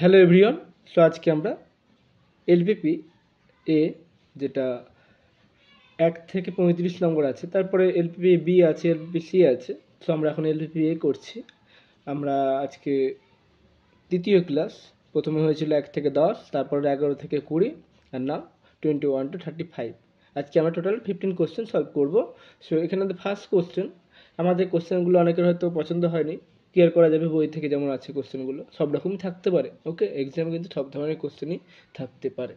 Hello everyone. So আজকে আমরা LPP এ যেটা 1 থেকে 35 নম্বর আছে, তারপরে এলপিপি বি আছে, এলপিপি সি আছে। সো আমরা এখন এলপিপি এ করছি। আমরা আজকে তৃতীয় ক্লাস। প্রথমে হয়েছিল 1 থেকে 10, তারপরে 11 থেকে 20, আর নাও 21 to 35। আজকে আমরা টোটাল 15 কোশ্চেন সলভ করব। সো এখানে ফার্স্ট কোশ্চেন, আমাদের কোশ্চেনগুলো অনেকের হয়তো পছন্দ হয়নি, ক্লিয়ার করা যাবে বই থেকে যেমন আছে কোশ্চেনগুলো, সব রকমই থাকতে পারে। ওকে, এক্সামে কিন্তু সব ধরনের কোশ্চেনই থাকতে পারে।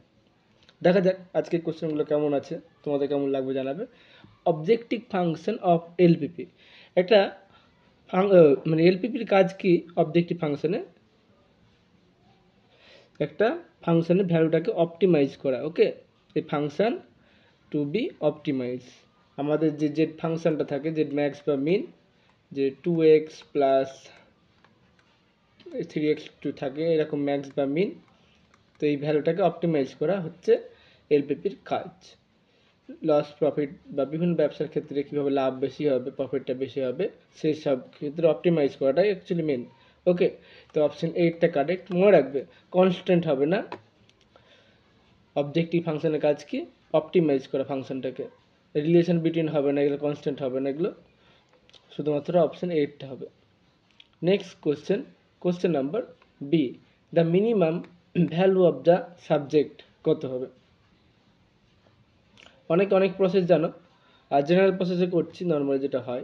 দেখা যাক আজকের কোশ্চেনগুলো কেমন আছে, তোমাদের কেমন লাগবে জানাবে। Objective function of LPP. একটা মানে এলপিপির কাজ কি? অবজেক্টিভ ফাংশনে একটা ফাংশনের ভ্যালুটাকে অপটিমাইজ করা। ওকে, এই ফাংশন টু বি অপটিমাইজ। আমাদের যে জেড ফাংশনটা থাকে, জেড ম্যাক্স বা মিন, যে 2x প্লাস 3x2 থাকে, এরকম ম্যাক্স বা মিন। তো এই ভ্যালুটাকে অপটিমাইজ করা হচ্ছে এলপিপির কাজ। লস প্রফিট বা বিভিন্ন ব্যবসার ক্ষেত্রে কীভাবে লাভ বেশি হবে, প্রফিটটা বেশি হবে, সেই সব ক্ষেত্রে অপটিমাইজ করাটাই অ্যাকচুয়ালি মেন। ওকে, তো অপশন 8টা কারেক্ট। মনে রাখবে কনস্ট্যান্ট হবে না, অবজেক্টিভ ফাংশনের কাজ কি? অপটিমাইজ করা ফাংশনটাকে। রিলেশন বিটুইন হবে না, এগুলো কনস্ট্যান্ট হবে না, এগুলো শুধুমাত্র অপশন 8টা হবে। Next question, question number B, the minimum value of the subject কত হবে? অনেক প্রসেস জানো, আর জেনারেল প্রসেসে করছি, নর্মালি যেটা হয়।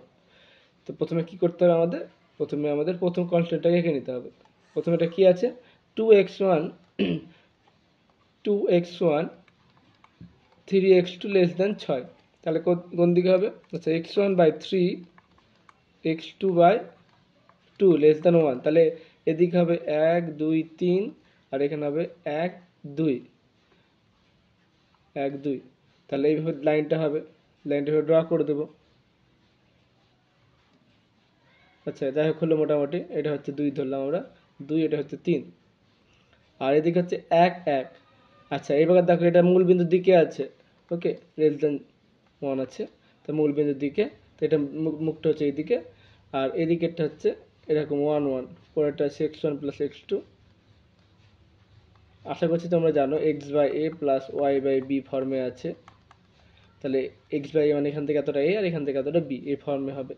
তো প্রথমে কি করতে হবে আমাদের? প্রথমে আমাদের প্রথম কনস্ট্যান্টটাকে এঁকে নিতে হবে। প্রথমে এটা কি আছে? 2x1 2x1 3x2 less than 6। তাহলে কোন দিকে হবে? আচ্ছা, x1/3 x2/2 লেস দেন 1। তাহলে এদিকে হবে 1 2 3, আর এখানে হবে 1 2 1 2। তাহলে এইভাবে লাইনটা হবে, লাইনটা ড্র করে দেবো। আচ্ছা, যাই হোক হলো মোটামুটি। এটা হচ্ছে 2 ধরলাম আমরা, 2, এটা হচ্ছে 3, আর এদিকে হচ্ছে 1 1। আচ্ছা, এবার দেখো এটা মূল বিন্দুর দিকে আছে। ওকে, লেস দেন 1 আছে, তো মূল বিন্দুর দিকে। তো এটা মুখটা হচ্ছে এইদিকে, আর এদিকেরটা হচ্ছে এরকম 1 1। পরেরটা হচ্ছে x1 প্লাস x2। আশা করছি তোমরা জানো x/a প্লাস y/b ফর্মে আছে। তাহলে x/a মানে এখান থেকে এতটা a আর এখান থেকে এতটা b, এই ফর্মে হবে।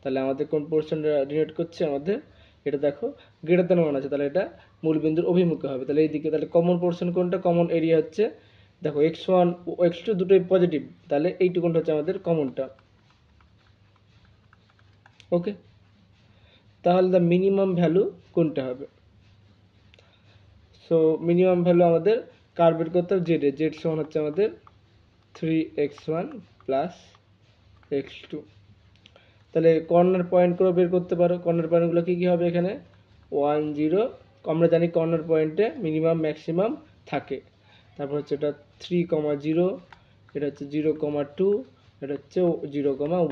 তাহলে আমাদের কোন পোর্শনটা ডিনোট করছে? আমাদের এটা দেখো গ্রেটার দ্যান 1 আছে, তাহলে এটা মূল বিন্দুর অভিমুখে হবে। তাহলে এইদিকে, তাহলে কমন পোর্শন কোনটা? কমন এরিয়া হচ্ছে, দেখো x1 x2 দুটোই পজিটিভ, তাহলে এইটুকুনটা হচ্ছে আমাদের কমনটা। ওকে, তাহলে দ্য মিনিমাম ভ্যালু কোনটা হবে? সো মিনিমাম ভ্যালু আমাদের কার বের করতে হবে? জেড এর। জেড সমান হচ্ছে আমাদের 3x1 প্লাস x2। তাহলে কর্নার পয়েন্টগুলো বের করতে পারো। কর্নার পয়েন্টগুলো কী কী হবে? এখানে 1 0, আমরা জানি কর্নার পয়েন্টে মিনিমাম ম্যাক্সিমাম থাকে। তারপর হচ্ছে এটা 3, 0, এটা হচ্ছে 0, 2, এটা হচ্ছে 0,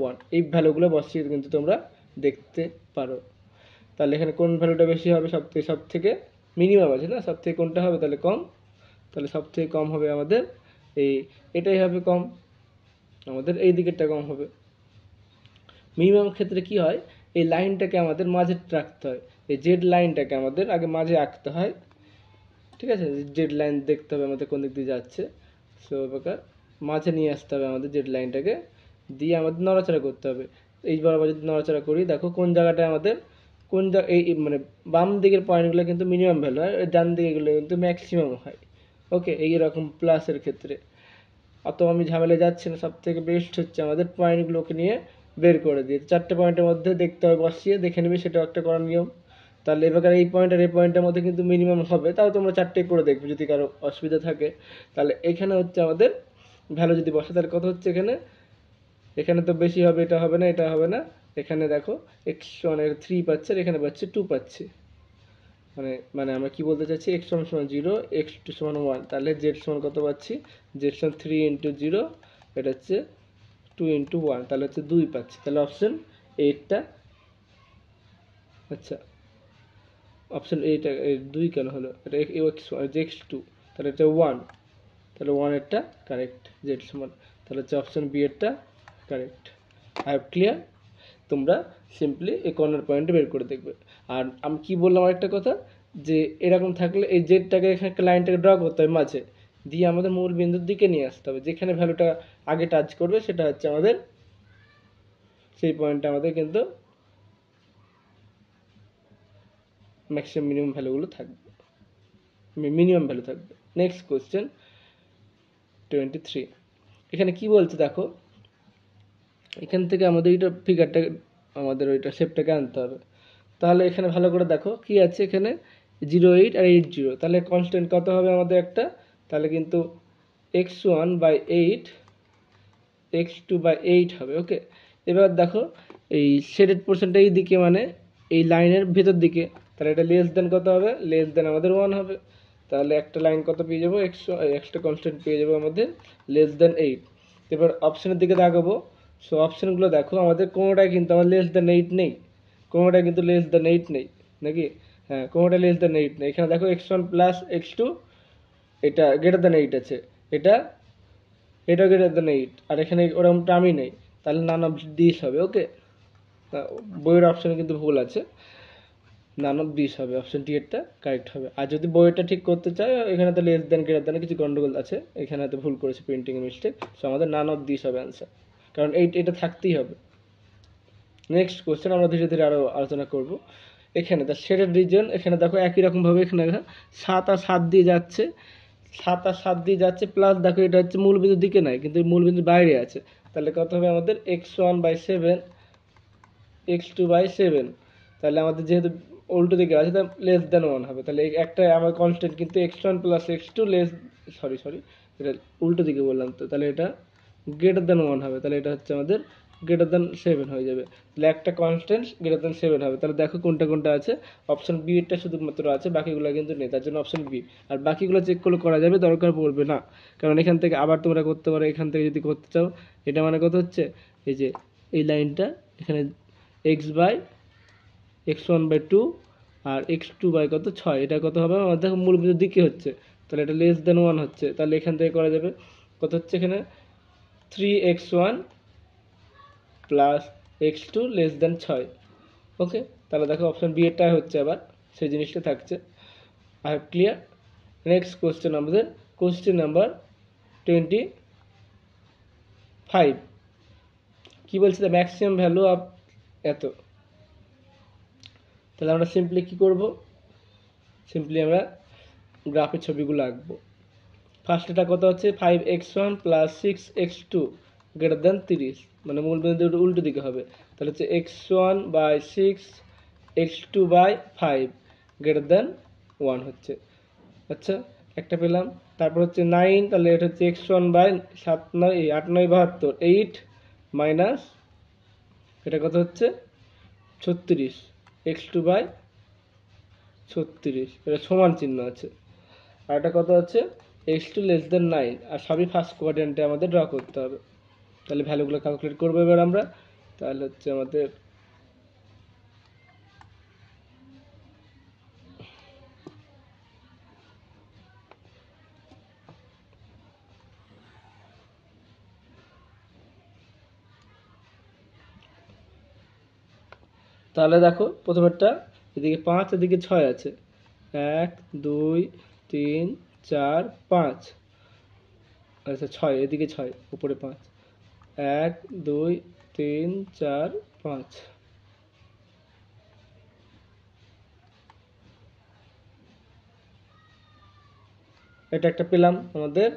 1। এই ভ্যালুগুলো বসিয়ে কিন্তু তোমরা দেখতে পারো। তাহলে এখানে কোন ভ্যালুটা বেশি হবে? সব থেকে মিনিমাম আছে না, সব থেকে কোনটা হবে তাহলে কম? তাহলে সব থেকে কম হবে আমাদের এটাই হবে কম, আমাদের এই দিকেরটা কম হবে। মিনিমাম ক্ষেত্রে কি হয়? এই লাইনটাকে আমাদের মাঝে রাখতে হয়, এই জেড লাইনটাকে আমাদের আগে মাঝে আঁকতে হয়। ঠিক আছে, জেড লাইন দেখতে হবে আমাদের কোন দিক দিয়ে যাচ্ছে। সো এবার মাঝে নিয়ে আসতে হবে আমাদের জেড লাইনটাকে, দিয়ে আমাদের নড়াচড়া করতে হবে। এই বরাবর যদি নড়াচড়া করি, দেখো কোন জায়গাটায় আমাদের এই মানে বাম দিকের পয়েন্টগুলো কিন্তু মিনিমাম ভ্যালু হয়, ডান দিকেগুলো কিন্তু ম্যাক্সিমাম হয়। ওকে, এইরকম প্লাসের ক্ষেত্রে অত আমি ঝামেলা যাচ্ছি না। সব থেকে বেস্ট হচ্ছে আমাদের পয়েন্টগুলোকে নিয়ে বের করে দিয়ে 4টে পয়েন্টের মধ্যে দেখতে হবে, বসিয়ে দেখে নেবে, সেটাও একটা করার নিয়ম। তাহলে এবার এই পয়েন্ট আর এই পয়েন্টের মধ্যে কিন্তু মিনিমাম হবে, তাও তোমরা 4টে করে দেখবে যদি কারো অসুবিধা থাকে। তাহলে এখানে হচ্ছে আমাদের ভ্যালু যদি বসে, তাহলে কত হচ্ছে এখানে? এখানে তো বেশি হবে, এটা হবে না, এটা হবে না। এখানে দেখো x1 এর 3 পাচ্ছে, আর এখানে পাচ্ছে 2 পাচ্ছে। মানে আমরা কি বলতে চাচ্ছি? x1 সমান 0, x2 সমান 1। তাহলে z সমান কত পাচ্ছি? z সমান 3 × 0, এটা হচ্ছে 2 × 1, তাহলে হচ্ছে 2 পাচ্ছি। তাহলে অপশন 8টা। আচ্ছা, অপশন 8 2 কেন হলো? এটা x2, তাহলে এটা 1, তাহলে 1 এরটা কারেক্ট, z সমান। তাহলে হচ্ছে অপশন বি এরটা কারেক্ট। I have clear? তোমরা সিম্পলি এই কর্নার পয়েন্টে বের করে দেখবে। আর আমি কি বললাম আরেকটা কথা, যে এরকম থাকলে এই জেডটাকে এখানে একটা লাইনটাকে ড্র করতে হবে মাঝে, দিয়ে আমাদের মূল বিন্দুর দিকে নিয়ে আসতে হবে, যেখানে ভ্যালুটা আগে টাচ করবে সেটা হচ্ছে আমাদের সেই পয়েন্টটা আমাদের কিন্তু ম্যাক্সিমাম মিনিমাম ভ্যালুগুলো থাকবে, মিনিমাম ভ্যালু থাকবে। নেক্সট কোশ্চেন 23, এখানে কি বলছে দেখো, এখান থেকে আমাদের এটা ফিগারটা আমাদের ওইটা শেপটাকে আনতে হবে। তাহলে এখানে ভালো করে দেখো কি আছে, এখানে 08 আর 80, তাহলে কনস্ট্যান্ট কত হবে আমাদের একটা, তাহলে কিন্তু x1/8 x2/8 হবে। ওকে, এবার দেখো এই শেডেড পোর্শনটা এই দিকে মানে এই লাইনের ভেতর দিকে, তাহলে এটা লেস দেন কত হবে, লেস দেন আমাদের 1 হবে। তাহলে একটা লাইন কত পেয়ে যাবো, একটা কনস্ট্যান্ট পেয়ে যাবো আমাদের লেস দেন 8। এবার অপশনের দিকে তাকাবো, সো অপশনগুলো দেখো আমাদের কোনোটাই কিন্তু আমার লেস দেন 8 নেই, কোনোটাই কিন্তু লেস দেন 8 নেই নাকি, হ্যাঁ কোনোটা লেস দেন 8 নেই। এখানে দেখো x1 প্লাস x2 এটা গ্রেটার দেন 8 আছে, এটা এটা গ্রেটার দেন 8, আর এখানে ওরকম টার্মই নেই, তাহলে নান অফ দিস হবে। ওকে, বইয়ের অপশানে কিন্তু ভুল আছে, নান অফ দিস হবে, অপশন টি এরটা কারেক্ট হবে। আর যদি বইটা ঠিক করতে চায় এখানে তো লেস দেন গ্রেটার দেন কিছু গন্ডগোল আছে, এখানে হয়তো ভুল করেছে প্রিন্টিং এর মিস্টেক, সো আমাদের নান অফ দিস হবে অ্যান্সার, কারণ এটা থাকতেই হবে। নেক্সট কোশ্চেন আমরা ধীরে ধীরে আরও আলোচনা করব। এখানে দ্য শেডেড রিজন, এখানে দেখো একই রকমভাবে এখানে 7 আর 7 দিয়ে যাচ্ছে, 7 আর 7 দিয়ে যাচ্ছে, প্লাস দেখো এটা হচ্ছে মূলবিন্দুর দিকে নাই কিন্তু মূলবিন্দুর বাইরে আছে, তাহলে কত হবে আমাদের x1/7 x2/7, তাহলে আমাদের যেহেতু উল্টো দিকে আছে তাহলে লেস দেন 1 হবে, তাহলে একটা আমার কনস্ট্যান্ট কিন্তু x1 plus x2 less, sorry এটা উল্টো দিকে বললাম তো, তাহলে এটা গ্রেটার দেন 1 হবে, তাহলে এটা হচ্ছে আমাদের গ্রেটার দেন 7 হয়ে যাবে, তাহলে একটা কনস্ট্যান্ট গ্রেটার দেন 7 হবে। তাহলে দেখো কোনটা কোনটা আছে, অপশন বি এরটা শুধুমাত্র আছে, বাকিগুলো কিন্তু নেই, তার জন্য অপশন বি। আর বাকিগুলো চেক করলে করা যাবে, দরকার পড়বে না, কারণ এখান থেকে আবার তোমরা করতে পারো, এখান থেকে যদি করতে চাও, এটা মানে কত হচ্ছে এই যে এই লাইনটা এখানে x1/2 আর x2 কত 6, এটা কত হবে আমাদের দেখো মূল বিন্দুর দিকে হচ্ছে, তাহলে এটা লেস দেন 1 হচ্ছে, তাহলে এখান থেকে করা যাবে কত হচ্ছে এখানে 3x1 plus x2 less than 6। ওকে, তাহলে দেখো অপশন বি এরটাই হচ্ছে আবার সেই জিনিসটা থাকছে। I have clear. Next question আমাদের কোশ্চেন নাম্বার 25, কি বলছে, দ্য ম্যাক্সিমাম ভ্যালু অফ এত, তাহলে আমরা সিম্পলি কি করব, সিম্পলি আমরা গ্রাফের ছবিগুলো আঁকবো। ফার্স্ট এটা কত হচ্ছে 5x1 plus 6x2 greater than 30, মানে মূল বিন্দু উল্টো দিকে হবে, তাহলে হচ্ছে x1/6 x2/5 গ্রেটার দেন 1 হচ্ছে। আচ্ছা, একটা পেলাম। তারপর হচ্ছে 9, তাহলে এটা হচ্ছে x1/7 9 8 9 72 8 মাইনাস এটা কত হচ্ছে 36 x2/36, এটা সমান চিহ্ন আছে। আর এটা কত হচ্ছে x2 লেস দেন 9, আর সবই ফার্স্ট কোয়াড্রেন্টে আমাদের ড্র করতে হবে। তাহলে ভ্যালুগুলো ক্যালকুলেট করবো এবার আমরা, তাহলে হচ্ছে আমাদের তাহলে দেখো প্রথমেরটা এদিকে 5 এদিকে 6 আছে, 1 2 3 4 5, আচ্ছা 6 এদিকে 6 উপরে 5, 1 2 3 4 5, এটা একটা পেলাম আমাদের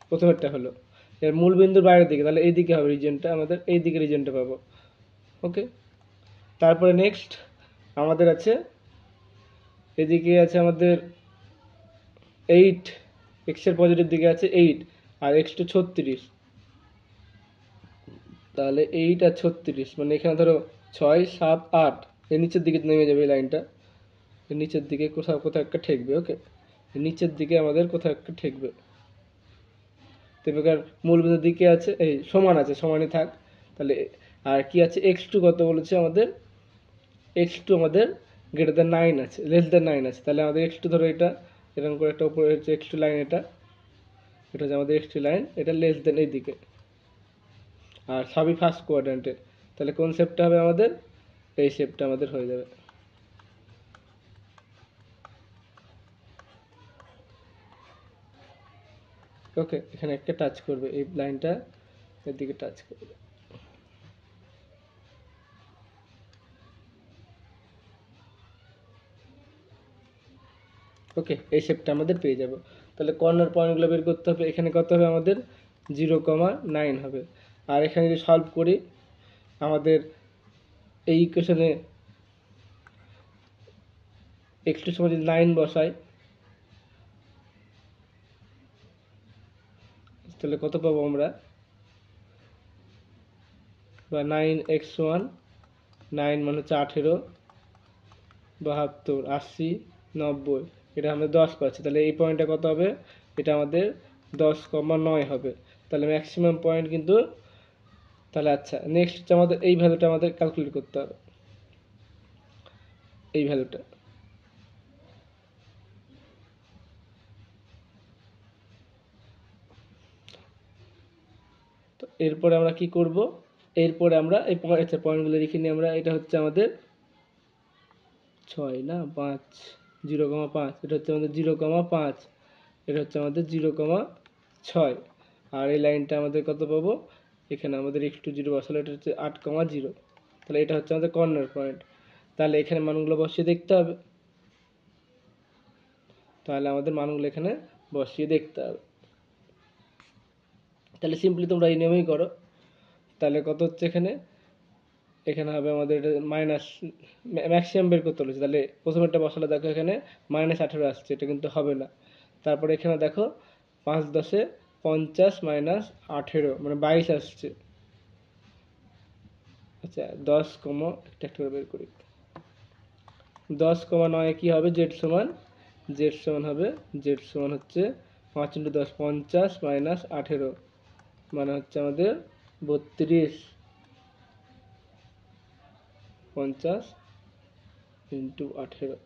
প্রথমেরটা হলো। এর মূল বিন্দুর বাইরের দিকে, তাহলে এইদিকে হবে রিজনটা আমাদের, এই দিকে রিজনটা পাবো। ওকে, তারপরে নেক্সট আমাদের আছে এদিকে আছে আমাদের 8, এক্সের পজিটিভ দিকে আছে 8 আর x2 36, তাহলে 8 আর 36 মানে এখানে ধরো 6 7 8, এর নিচের দিকে নেমে যাবে এই লাইনটা, এর নিচের দিকে কোথাও কোথাও একটা ঠেকবে। ওকে, এর নিচের দিকে আমাদের কোথাও একটা ঠেকবে, তো এবার মূল বিন্দুর দিকে আছে এই সমান আছে, সমানই থাক। তাহলে আর কি আছে x2 কত বলেছে আমাদের, x2 আমাদের গ্রেটার দেন 9 আছে, লেস দেন 9 আছে, তাহলে আমাদের x2 ধরো এটা এরকম করে একটা উপরে হচ্ছে x2 লাইন, এটা হচ্ছে আমাদের x2 লাইন, এটা লেস দেন এই দিকে, আর সবই ফার্স্ট কোয়াড্রেন্টে, তাহলে কোন শেপটা হবে আমাদের, এই শেপটা আমাদের হয়ে যাবে। ওকে, এখানে একটা টাচ করবে, এই লাইনটা এর দিকে টাচ করবে। ওকে, এই শেপটা আমাদের পেয়ে যাব। তাহলে কর্নার পয়েন্টগুলো বের করতে হবে। এখানে কত হবে আমাদের 0,9 হবে। আর এখানে যদি সলভ করি আমাদের এই ইকুয়েশনে x2 সমান যদি 9 বসাই তাহলে কত পাবো আমরা, বা 9x1, 9 মানে হচ্ছে 18, 72, 80, 90, এটা আমরা 10 পাচ্ছি। তাহলে এই পয়েন্টটা কত হবে, এটা আমাদের 10,9 হবে। তাহলে ম্যাক্সিমাম পয়েন্ট কিন্তু, তাহলে আচ্ছা নেক্সট হচ্ছে আমাদের এই ভ্যালুটা আমাদের ক্যালকুলেট করতে হবে, এই ভ্যালুটা। তো এরপরে আমরা কি করব, এরপরে আমরা এই পয়েন্টগুলো লিখে নিই আমরা। এটা হচ্ছে আমাদের 6 না 5, 0,5, এটা হচ্ছে আমাদের 0,5, এটা হচ্ছে আমাদের 0,6, আর এই লাইনটা আমাদের কত পাবো, এখানে আমাদের একটু 0 বসালে এটা হচ্ছে 8,0। তাহলে এটা হচ্ছে আমাদের কর্নার পয়েন্ট। তাহলে এখানে মানগুলো বসিয়ে দেখতে হবে, তাহলে আমাদের মানগুলো এখানে বসিয়ে দেখতে হবে। তাহলে সিম্পলি তোমরা এই নিয়মেই করো। তাহলে কত হচ্ছে এখানে, এখানে হবে আমাদের এটা মাইনাস, ম্যাক্সিমাম বের করতে বলেছে। তাহলে প্রথমেরটা বসালে দেখো এখানে -18 আসছে, এটা কিন্তু হবে না। তারপরে এখানে দেখো 5 10 50 -18 মানে 22 আসছে। আচ্ছা 10 কমা একটা একটা করে বের করি, 10,9 কি হবে, জেড সমান, জেড সমান হবে, জেড সমান হচ্ছে 5 × 10 50 -18 মানে হচ্ছে আমাদের 32, 50 × 18।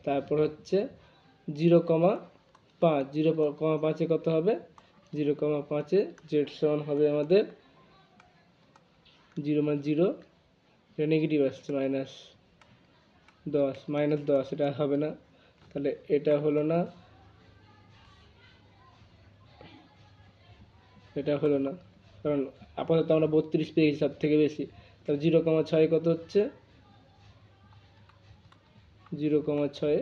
তারপর হচ্ছে 0,5, 0,5-এ কত হবে, 0,5-এ জেড সমান হবে আমাদের 0 মানে 0, এটা নেগেটিভ আসছে -10, এটা হবে না। তাহলে এটা হলো না, এটা হলো না, কারণ আপাতত আমরা 32 পেয়েছি সব থেকে বেশি। তাহলে 0,6 কত হচ্ছে, 0,6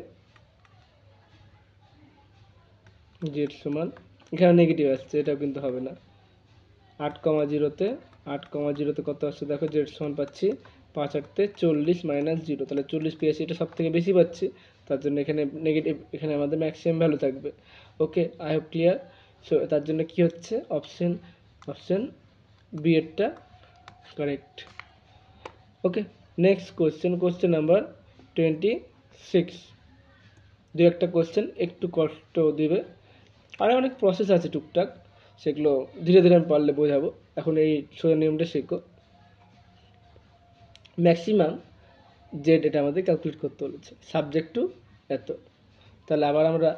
জেড সমান, এখানে নেগেটিভ আসছে, এটাও কিন্তু হবে না। 8,0-তে 8,0-তে কত আসছে দেখো, জেড সমান পাচ্ছি 5 × 8 = 40 - 0, তাহলে 40 পেয়েছি, এটা সব থেকে বেশি পাচ্ছি, তার জন্য এখানে নেগেটিভ, এখানে আমাদের ম্যাক্সিমাম ভ্যালু থাকবে। ওকে, আই হোপ ক্লিয়ার। সো তার জন্য কি হচ্ছে, অপশন বি এরটা কারেক্ট। ওকে, নেক্সট কোশ্চেন নাম্বার 26। দু একটা কোশ্চেন একটু কষ্ট দিবে, আর অনেক প্রসেস আছে টুকটাক, সেগুলো ধীরে ধীরে আমি পারলে বোঝাবো। এখন এই সোজা নিয়মটা শেখো। ম্যাক্সিমাম জেড এটা আমাদের ক্যালকুলেট করতে বলেছে, সাবজেক্ট টু এত। তাহলে আবার আমরা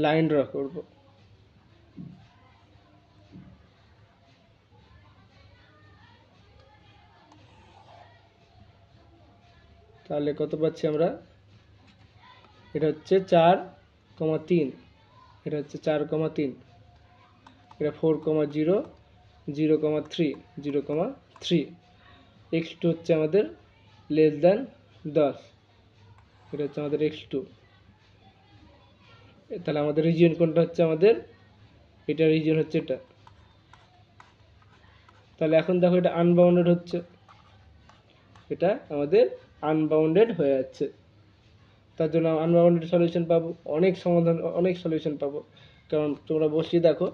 লাইন ড্র করব। তাহলে কত পাচ্ছি আমরা, এটা হচ্ছে 4,3, এটা হচ্ছে 4,3, এটা 4,0, 0,3, 0,3, x2 হচ্ছে আমাদের <10, এটা হচ্ছে আমাদের x2। তাহলে আমাদের রিজিয়ন কোনটা হচ্ছে আমাদের, এটা রিজিয়ন হচ্ছে এটা। তাহলে এখন দেখো এটা আনবাউন্ডেড হচ্ছে, এটা আমাদের আনবাউন্ডেড হয়ে যাচ্ছে। তার জন্য আনবাউন্ডেড সলিউশন পাবো, অনেক সলিউশন পাবো। কারণ তোমরা বসিয়ে দেখো,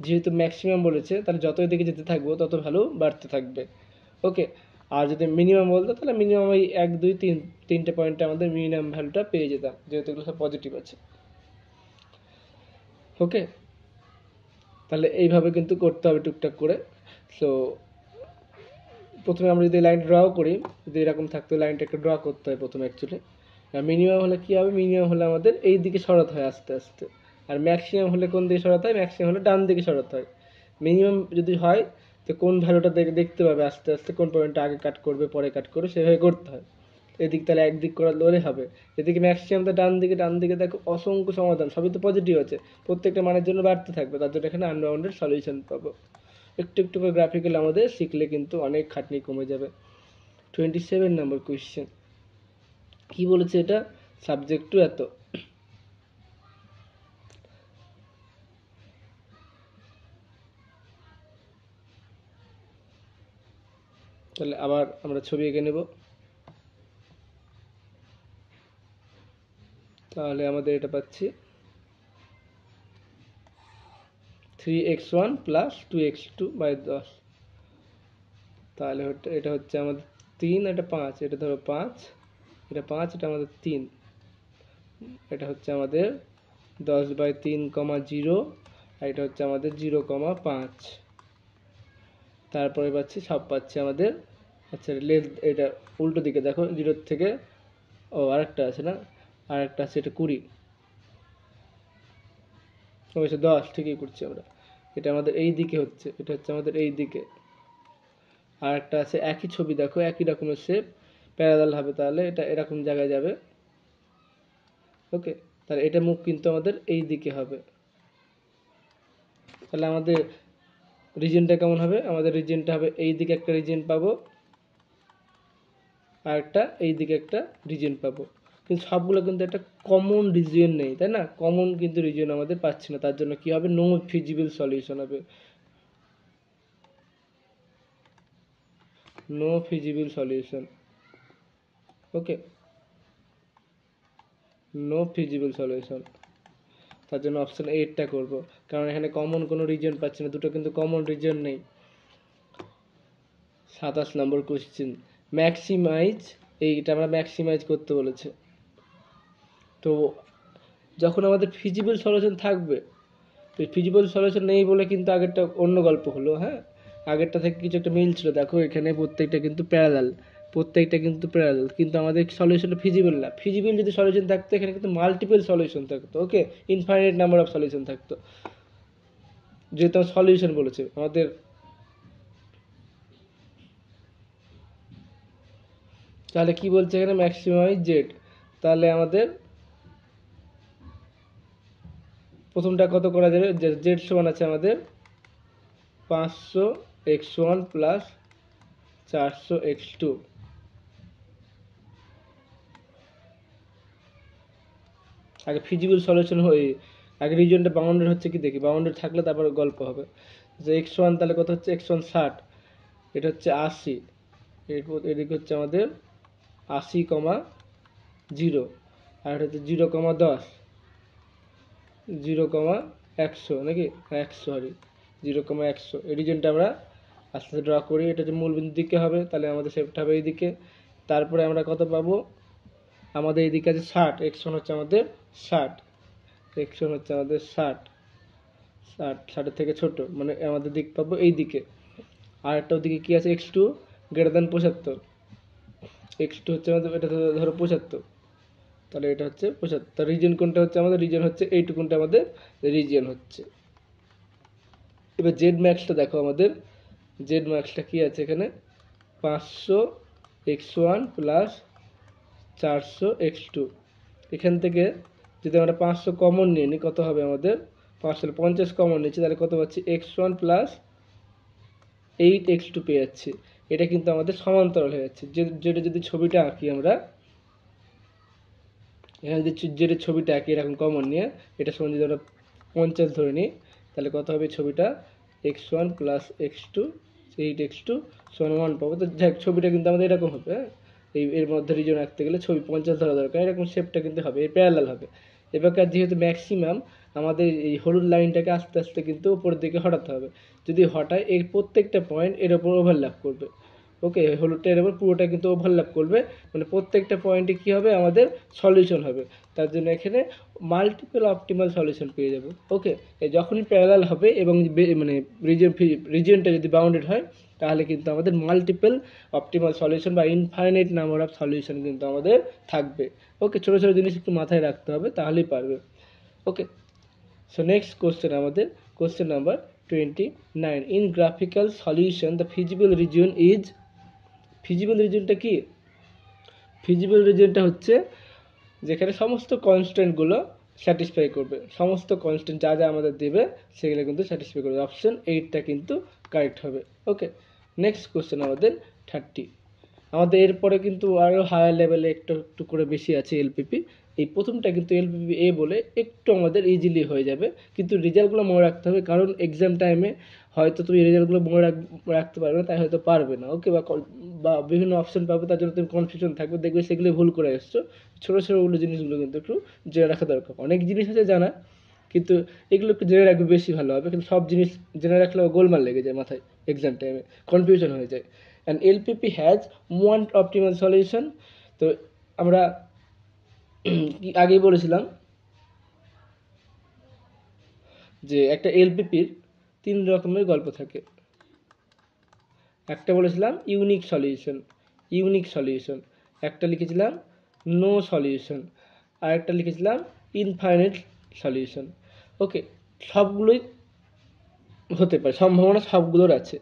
যেহেতু ম্যাক্সিমাম বলেছে, তাহলে যত এদিকে যেতে থাকবো তত ভ্যালু বাড়তে থাকবে। ওকে, আর যদি মিনিমাম বলতো তাহলে মিনিমাম ওই 1 2 3 তিনটে পয়েন্টে আমাদের মিনিমাম ভ্যালুটা পেয়ে যেতাম, যেহেতু এগুলো সব পজিটিভ আছে। ওকে, তাহলে এইভাবে কিন্তু করতে হবে টুকটাক করে। সো প্রথমে আমরা যদি লাইন ড্র করি, যদি এরকম থাকতো, লাইনটা একটু ড্র করতে হয় প্রথমে অ্যাকচুয়ালি। মিনিমাম হলে কী হবে, মিনিমাম হলে আমাদের এই দিকে সরাতে হয় আস্তে আস্তে, আর ম্যাক্সিমাম হলে কোন দিকে সরাতে হয়, ম্যাক্সিমাম হলে ডান দিকে সরাতে হয়। মিনিমাম যদি হয় তো কোন ভ্যালুটা দেখতে পাবে আস্তে আস্তে, কোন পয়েন্টটা আগে কাট করবে পরে কাট করবে, সেভাবে করতে হয়। এদিক তাহলে একদিক করলে হবে। এদিকে ম্যাক্সিমাম তো ডান দিকে দেখো অসংখ্য সমাধান, সবই তো পজিটিভ আছে, প্রত্যেকটা মানের জন্য বাড়তে থাকবে, তার জন্য এখানে আনবাউন্ডেড সলিউশন পাবো। একটু একটু করে গ্রাফিক্যাল আমাদের শিখলে কিন্তু অনেক খাটনি কমে যাবে। 27 নম্বর কোয়েশ্চেন কি বলেছে, এটা সাবজেক্ট টু এত। তাহলে আবার আমরা ছবি এঁকে নেব। তাহলে আমাদের এটা পাচ্ছি 3x1 প্লাস 2x2 বাই 10। তাহলে এটা হচ্ছে আমাদের 3, এটা 5, এটা ধরো 5, এটা 5, এটা আমাদের 3, এটা হচ্ছে আমাদের 10/3, আর এটা হচ্ছে আমাদের 0,5। তারপরে পাচ্ছি সব পাচ্ছি আমাদের, আচ্ছা এটা উল্টো দিকে দেখো, 0 থেকে আরেকটা আছে না, আরেকটা আছে এটা 20, অবশ্য 10 ঠিকই করছি আমরা। এটা আমাদের এই দিকে হচ্ছে, এটা হচ্ছে আমাদের এই দিকে। আর একটা আছে একই ছবি দেখো, একই রকমের শেপ, প্যারালাল হবে, তাহলে এটা এরকম জায়গায় যাবে। ওকে, তাহলে এটা মুখ কিন্তু আমাদের এই দিকে হবে। তাহলে আমাদের রিজিয়নটা কেমন হবে, আমাদের রিজিয়নটা হবে এই দিকে একটা রিজিয়ন পাবো, আর একটা এই দিকে একটা রিজিয়ন পাবো। কিন্তু সবগুলো কিন্তু একটা কমন রিজিয়ন নেই, তাই না? কমন কিন্তু রিজিয়ন আমাদের পাচ্ছি না, তার জন্য কি হবে, নো ফিজিবল সলিউশন হবে, নো ফিজিবল সলিউশন। ওকে, নো ফিজিবল সলিউশন। তার জন্য অপশন 8টা করবো, কারণ এখানে কমন কোনো রিজন পাচ্ছি না, দুটো কিন্তু কমন রিজন নেই। 27 নম্বর কোশ্চেন, ম্যাক্সিমাইজ, এইটা আমরা ম্যাক্সিমাইজ করতে বলেছে। তো যখন আমাদের ফিজিবল সলিউশন থাকবে, তো ফিজিবল সলিউশন নেই বলে কিন্তু আগেরটা অন্য গল্প হলো। হ্যাঁ, আগেরটা থেকে কিছু একটা মিল ছিল, দেখো এখানে প্রত্যেকটা কিন্তু প্যারালাল, কিন্তু আমাদের সলিউশনটা ফিজিবল না। ফিজিবল যদি সলিউশন থাকতো, এখানে কিন্তু মাল্টিপল সলিউশন থাকতো। ওকে, ইনফাইনাইট নাম্বার অফ সলিউশন থাকতো, যেহেতু সলিউশন বলেছে আমাদের। তাহলে কি বলছে এখানে, ম্যাক্সিমাইজ জেড। তাহলে আমাদের প্রথমটা কত করা যাবে, জেড সমান আছে আমাদের 500x1 প্লাস 400x2। আগে ফিজিবল সলিউশন হয়ে আগে রিজনটা বাউন্ডেড হচ্ছে কি দেখি, বাউন্ডেড থাকলে তারপরে গল্প হবে। যে x1 তাহলে কত হচ্ছে, x1 60, এটা হচ্ছে 80, এদিকে হচ্ছে আমাদের 80,0, আর এটা হচ্ছে 0,10, 0,100 নাকি, 100, সরি 0,100। এই রিজনটা আমরা আস্তে আস্তে ড্র করি, এটা যে মূলবিন্দুর দিকে হবে, তাহলে আমাদের শেপটা হবে এইদিকে। তারপরে আমরা কত পাবো, আমাদের এইদিকে আছে 60, x1 হচ্ছে আমাদের 60, x1 হচ্ছে আমাদের 60, 60 থেকে ছোট, মানে আমাদের দিক পাবো এই দিকে। আর একটা ওদিকে কি আছে, x2 গ্রেটার দ্যান 75, x2 হচ্ছে আমাদের, এটা ধরো 75, তাহলে এটা হচ্ছে 75। রিজন কোনটা হচ্ছে আমাদের, রিজন হচ্ছে এইটুকুনটা আমাদের রিজিয়ন হচ্ছে। এবার জেড ম্যাক্সটা দেখো, আমাদের জেড ম্যাক্সটা কি আছে এখানে, 500x1 প্লাস 400x2। এখান থেকে যদি আমরা 500 কমন নিয়ে নিই, কত হবে আমাদের, 550 কমন নিচ্ছি, তাহলে কত পাচ্ছি, x1 প্লাস 8x2 পেয়ে যাচ্ছি। এটা কিন্তু আমাদের সমান্তরাল হয়ে যাচ্ছে। যেটা যদি ছবিটা আঁকি আমরা, এখানে যদি যেটা ছবিটা আঁকি এরকম কমন নিয়ে, এটা সমান যদি আমরা 50 ধরে নিই, তাহলে কত হবে ছবিটা, x1 প্লাস x2 8x2 সমান 1 পাবো। তো যাক, ছবিটা কিন্তু আমাদের এরকম হবে। হ্যাঁ, এর মধ্যে রিজন আঁকতে গেলে ছবি 50 ধরা দরকার, এরকম শেপটা কিন্তু হবে, এই প্যারালাল হবে। এবারকার যেহেতু ম্যাক্সিমাম, আমাদের এই হলুদ লাইনটাকে আস্তে আস্তে কিন্তু উপরের দিকে হটাতে হবে। যদি হটায়, এই প্রত্যেকটা পয়েন্ট এর উপর ওভারল্যাপ করবে। ওকে, হলুদটা এর উপর পুরোটা কিন্তু ওভারল্যাপ করবে, মানে প্রত্যেকটা পয়েন্টে কি হবে, আমাদের সলিউশন হবে। তার জন্য এখানে মাল্টিপল অপটিমাল সলিউশন পেয়ে যাবো। ওকে, যখনই প্যারালাল হবে এবং মানে রিজিয়নটা যদি বাউন্ডেড হয়, তাহলে কিন্তু আমাদের মাল্টিপল অপটিমাল সলিউশন বা ইনফাইনাইট নাম্বার অফ সলিউশন কিন্তু আমাদের থাকবে। ওকে, ছোটো ছোটো জিনিস একটু মাথায় রাখতে হবে, তাহলেই পারবে। ওকে, সো নেক্সট কোশ্চেন আমাদের, question number 29, in graphical solution the feasible region is, feasible রিজিয়নটা কি, ফিজিবল রিজিয়নটা হচ্ছে যেখানে সমস্ত কনস্ট্যান্টগুলো স্যাটিসফাই করবে, সমস্ত কনস্ট্যান্ট যা যা আমাদের দেবে সেগুলো কিন্তু স্যাটিসফাই করবে। অপশন 8টা কিন্তু কারেক্ট হবে। ওকে, নেক্সট কোশ্চেন আমাদের 30। আমাদের এরপরে কিন্তু আরও হায়ার লেভেলে একটু একটু করে বেশি আছে এলপিপি। এই প্রথমটা কিন্তু এলপিপি এ বলে একটু আমাদের ইজিলি হয়ে যাবে, কিন্তু রেজাল্টগুলো মনে রাখতে হবে, কারণ এক্সাম টাইমে হয়তো তুমি রেজাল্টগুলো মনে রাখতে পারবে না, তাই হয়তো পারবে না। ওকে, বা বিভিন্ন অপশন পাবে, তার জন্য তুমি কনফিউশন থাকবে, দেখবে সেগুলো ভুল করে এসছো। ছোটো ছোটো জিনিসগুলো কিন্তু একটু জেনে রাখা দরকার। অনেক জিনিস আছে জানা, কিন্তু এগুলো একটু জেনে রাখবে বেশি ভালো হবে, কিন্তু সব জিনিস জেনে রাখলে গোলমাল লেগে যায় মাথায়, এক্সাম টাইমে কনফিউশন হয়ে যায়। And LPP has one optimal solution. তো আমরা আগেই বলেছিলাম যে একটা এলপিপির 3 রকমের গল্প থাকে। একটা বলেছিলাম ইউনিক সলিউশন, একটা লিখেছিলাম নো সলিউশন, আর একটা লিখেছিলাম ইনফাইনাইট সলিউশন। ওকে, সবগুলোই হতে পারে, সম্ভাবনা সবগুলোর আছে,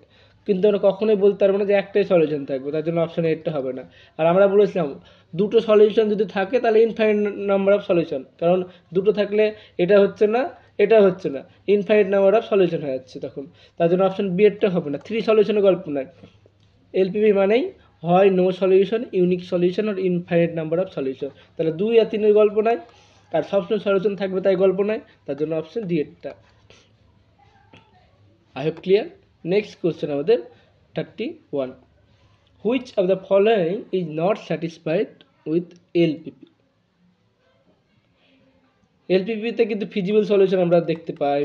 কিন্তু আমরা কখনোই বলতে পারবো না যে একটাই সলিউশন থাকবে, তার জন্য অপশন 8টা হবে না। আর আমরা বলেছিলাম দুটো সলিউশন যদি থাকে তাহলে ইনফাইনাইট নাম্বার অফ সলিউশন, কারণ দুটো থাকলে এটা হচ্ছে না এটা হচ্ছে না, ইনফাইনাইট নাম্বার অফ সলিউশন হয়ে যাচ্ছে তখন, তার জন্য অপশন বি এরটা হবে না। 3 সলিউশনের গল্প নয়, এলপিপি মানেই হয় নো সলিউশন, ইউনিক সলিউশন আর ইনফাইনাইট নাম্বার অফ সলিউশন। তাহলে 2 আর 3-এর গল্প নাই, আর সবসময় সলিউশন থাকবে তাই গল্প নাই, তার জন্য অপশন ডি এরটা। I hope clear. Next question আমাদের 31. Which of the following is not satisfied with LPP? LPP তে কিন্তু ফিজিবল সলিউশন আমরা দেখতে পাই,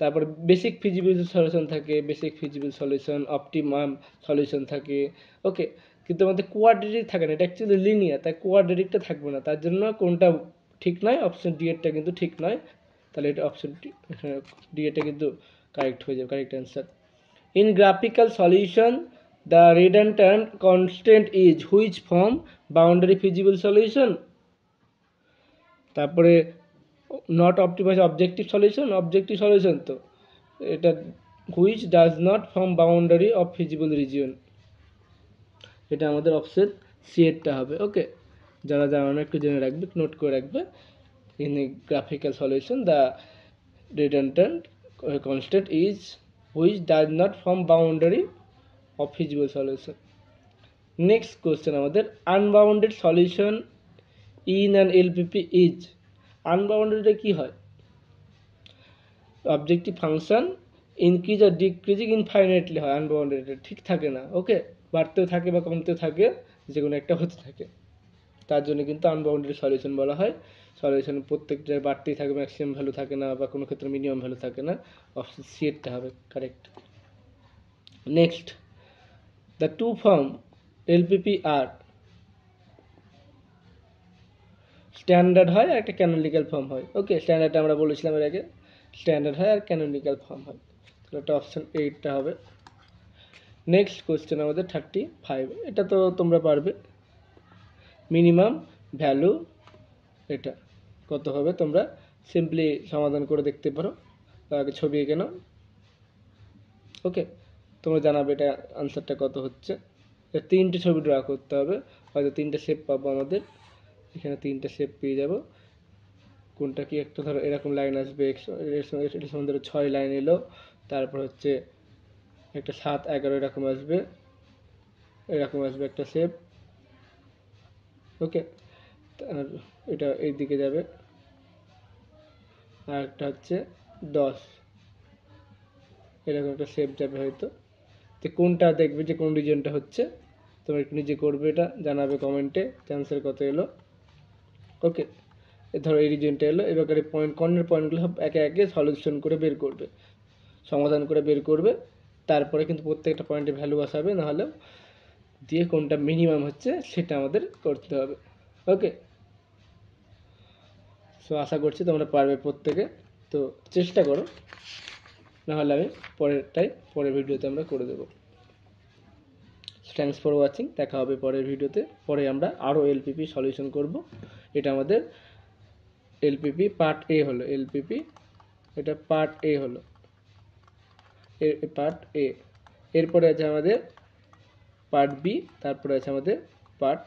তারপরে বেসিক ফিজিবল সলিউশন থাকে, basic feasible solution, optimum solution থাকে। ওকে, কিন্তু আমাদের কোয়াড্রেটিক থাকে না, এটা অ্যাকচুয়ালি লিনিয়ার, তাই কোয়াড্রেটিকটা থাকবে না, তার জন্য কোনটা ঠিক নয়, অপশন ডি এরটা কিন্তু ঠিক নয়। তাহলে এটা অপশন ডি এরটা কিন্তু কারেক্ট হয়ে যাবে, correct answer. In graphical solution, the redundant constant is which form boundary feasible solution? তারপরে not optimize objective solution তো এটা which does not form boundary of feasible region, এটা আমাদের অপশন সি এরটা হবে। ওকে, যারা জানো একটু জেনে রাখবে, নোট করে রাখবে। In a graphical solution, the redundant constant is which does not form boundary of feasible solution. Next question আমাদের unbounded solution in an LPP is, unbounded কি হয়, অবজেক্টিভ ফাংশন ইনক্রিজ আর ডিক্রিজিং ইনফাইনাইটলি হয়, unbounded ঠিক থাকে না। ওকে, বাড়তেও থাকে বা কমতেও থাকে, যে কোনো একটা হতে থাকে, তার জন্য কিন্তু আনবাউন্ডেড সলিউশন বলা হয়। সলিউশন প্রত্যেকটা বাড়তেই থাকে, ম্যাক্সিমাম ভ্যালু থাকে না, বা কোনো ক্ষেত্রে মিনিমাম ভ্যালু থাকে না, অপশন সি এরটা হবে correct. Next, the two form LPP আর স্ট্যান্ডার্ড হয় আর একটা ক্যানোনিক্যাল ফর্ম হয়। ওকে, স্ট্যান্ডার্ডটা আমরা বলেছিলাম এর আগে, স্ট্যান্ডার্ড হয় আর ক্যানোনিক্যাল ফর্ম হয়, তাহলে এটা অপশন 8টা হবে। নেক্সট কোয়েশ্চেন আমাদের 35, এটা তো তোমরা পারবে। মিনিমাম ভ্যালু এটা কত হবে, তোমরা সিম্পলি সমাধান করে দেখতে পারো, তার আগে ছবি এঁকে নাও। ওকে, তোমরা জানাবে এটা আনসারটা কত হচ্ছে। 3টে ছবি ড্র করতে হবে, হয়তো 3টে শেপ পাবো আমাদের, এখানে 3টে শেপ পেয়ে যাব। কোনটা কি, একটা ধরো এরকম লাইন আসবে, এর সঙ্গে ধরো 6 লাইন এলো, তারপর হচ্ছে একটা 7, 11 এরকম আসবে, একটা শেপ। ওকে, আর এটা এই দিকে যাবে, আর একটা হচ্ছে 10, এরকম একটা শেপ যাবে হয়তো। তো কোনটা দেখবে যে কোন রিজনটা হচ্ছে, তোমরা একটু নিজে করবে, এটা জানাবে কমেন্টে অ্যান্সার কত এলো। ওকে, ধরো এই রিজনটা এলো, এবার এই কর্নার পয়েন্টগুলো সব একে একে সলিউশন করে বের করবে, সমাধান করে বের করবে, তারপরে কিন্তু প্রত্যেকটা পয়েন্টে ভ্যালু বসাবে, নাহলে দিয়ে কোনটা মিনিমাম হচ্ছে সেটা আমাদের করতে হবে। ওকে, সো আশা করছি তোমরা পারবে প্রত্যেকে, তো চেষ্টা করো, নাহলে আমি পরের ভিডিওতে আমরা করে দেবো। থ্যাঙ্কস ফর ওয়াচিং, দেখা হবে পরের ভিডিওতে। পরে আমরা আরও এলপিপি সলিউশন করব। এটা আমাদের এলপিপি পার্ট এ হলো, এলপিপি এটা পার্ট এ হলো, পার্ট এ। এরপরে আছে আমাদের পার্ট বি, তারপরে আছে আমাদের পার্ট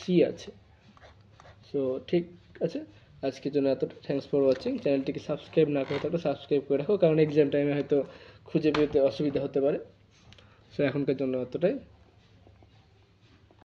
সি আছে। সো ঠিক আছে, আজকের জন্য এতটা। Thanks for watching. চ্যানেলটিকে সাবস্ক্রাইব না করে থাকলে সাবস্ক্রাইব করে রাখো, কারণ এক্সাম টাইমে হয়তো খুঁজে পেতে অসুবিধা হতে পারে। সো এখনকার জন্য এতটাই।